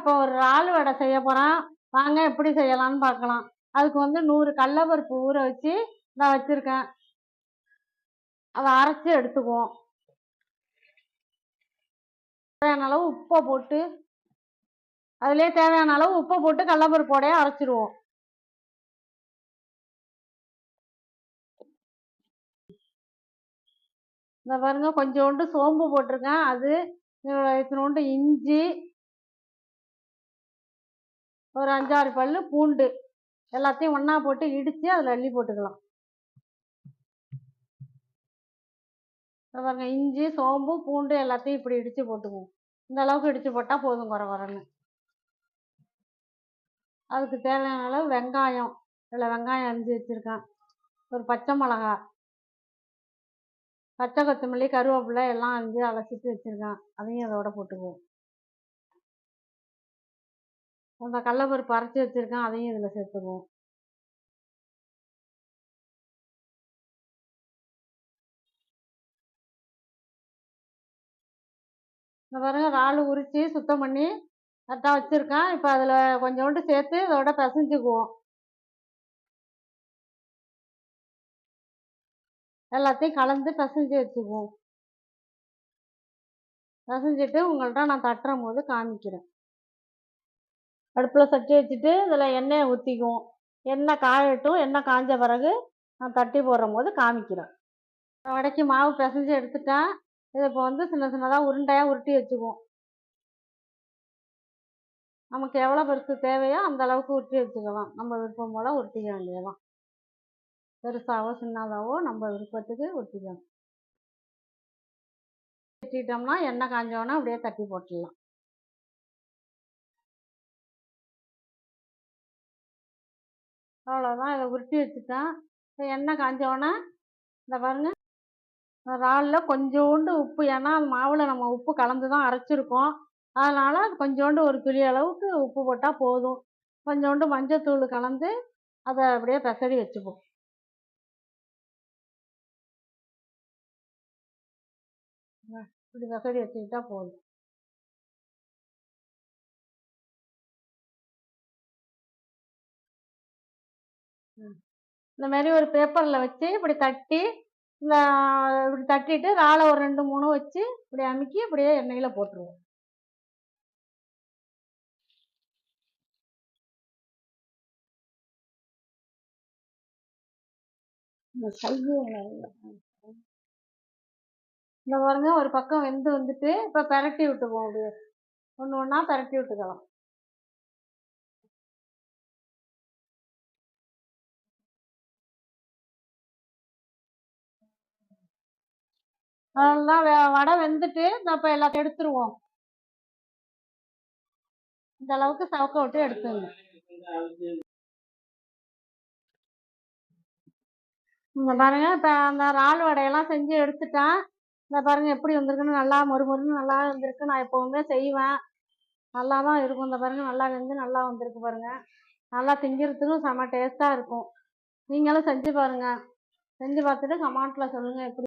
இப்போ ஒரு இறால் வடை செய்ய போகிறோம். வாங்க எப்படி செய்யலாம்னு பார்க்கலாம். அதுக்கு வந்து 100 கடலைப்பருப்பு ஊற வச்சு நான் வச்சுருக்கேன். அதை அரைச்சி எடுத்துக்குவோம். தேவையான அளவு உப்பை போட்டு அதிலே தேவையான அளவு உப்பை போட்டு கடலைப்பருப்போடையே அரைச்சிடுவோம். இந்த பாருங்க, கொஞ்சோண்டு சோம்பு போட்டிருக்கேன். அது இத்தினோண்டு இஞ்சி, ஒரு 5-6 பல்லு பூண்டு எல்லாத்தையும் ஒன்றா போட்டு இடித்து அதில் அள்ளி போட்டுக்கலாம். பாருங்க, இஞ்சி, சோம்பு, பூண்டு எல்லாத்தையும் இப்படி இடித்து போட்டுக்குவோம். இந்த அளவுக்கு இடித்து போட்டால் போதும், குறை குறைன்னு. அதுக்கு தேவையான அளவு வெங்காயம், இதில் வெங்காயம் அரிஞ்சு வச்சுருக்கேன். ஒரு பச்சை மிளகா, பச்சை கொத்தமல்லி, கருவேப்பிலை எல்லாம் அரிஞ்சு அலசிட்டு வச்சுருக்கேன். அதையும் அதோட போட்டுக்குவோம். அந்த கடலைப்பருப்பு அரைச்சி வச்சுருக்கேன், அதையும் இதில் சேர்த்துக்குவோம். இந்த பாருங்க, இறால் உரித்து சுத்தம் பண்ணி கரெக்டாக வச்சுருக்கேன். இப்போ அதில் கொஞ்சோண்டு சேர்த்து இதோட பிசைஞ்சுக்குவோம். எல்லாத்தையும் கலந்து பிசைஞ்சு வச்சுக்குவோம். பிசைஞ்சிட்டு உங்கள்கிட்ட நான் தட்டுற போது காமிக்கிறேன். அடுப்பில் சட்டி வச்சுட்டு இதில் எண்ணெயை ஊற்றிக்குவோம். எண்ணெய் காயட்டும். எண்ணெய் காஞ்ச பிறகு நான் தட்டி போடுற போது காமிக்கிறேன். வடைக்கு மாவு பிசைஞ்சு எடுத்துட்டேன். இதை இப்போ வந்து சின்ன சின்னதாக உருண்டையாக உருட்டி வச்சுக்குவோம். நமக்கு எவ்வளோ பெருசு தேவையோ அந்த அளவுக்கு உருட்டி வச்சுக்கலாம். நம்ம விருப்பம் போல் உருட்டிக்க வேண்டியதான். பெருசாவோ சின்னதாவோ நம்ம விருப்பத்துக்கு உருட்டிக்கலாம். வச்சுக்கிட்டோம்னா எண்ணெய் காஞ்சோன்னா அப்படியே தட்டி போட்டுடலாம். அவ்வளோதான். இதை உருட்டி வச்சுட்டேன். இப்போ எண்ணெய் காஞ்சோன்னா இந்த பாருங்க, இறாலில் கொஞ்சோண்டு உப்பு, ஏன்னா அது மாவில் நம்ம உப்பு கலந்து தான் அரைச்சிருக்கோம். அதனால் கொஞ்சோண்டு ஒரு துளி அளவுக்கு உப்பு போட்டால் போதும். கொஞ்சோண்டு மஞ்சத்தூள் கலந்து அதை அப்படியே பெசரி வச்சுப்போம். இப்படி பெசரி வச்சுக்கிட்டா போதும். இந்த மாதிரி ஒரு பேப்பரில் வச்சு இப்படி தட்டி, இந்த இப்படி தட்டிட்டு இறாலை ஒரு 2-3 வச்சு இப்படி அமுக்கி அப்படியே எண்ணெயில் போட்டுருவோம். இந்த பாருங்க, ஒரு பக்கம் வெந்து வந்துட்டு இப்போ பெரட்டி விட்டுக்குவோம். அப்படியே ஒன்று ஒன்றா பெரட்டி விட்டுக்கலாம். அதெல்லாம் வடை வெந்துட்டு இப்போ எல்லாத்தையும் எடுத்துருவோம். இந்த அளவுக்கு சவக்க விட்டு எடுத்துங்க. இங்கே பாருங்க, இப்போ அந்த இறால் வடையெல்லாம் செஞ்சு எடுத்துட்டேன். இந்த பாருங்க எப்படி வந்திருக்குன்னு, நல்லா மொறுமொறுன்னு நல்லா வந்திருக்கு. நான் எப்போவுமே செய்வேன், நல்லா தான் இருக்கும். இந்த பாருங்க, நல்லா வெந்து நல்லா வந்திருக்கு பாருங்க. நல்லா திங்கிறதுக்கும் செம்ம டேஸ்ட்டாக இருக்கும். நீங்களும் செஞ்சு பாருங்கள். செஞ்சு பார்த்துட்டு கமெண்ட்டில் சொல்லுங்கள் எப்படி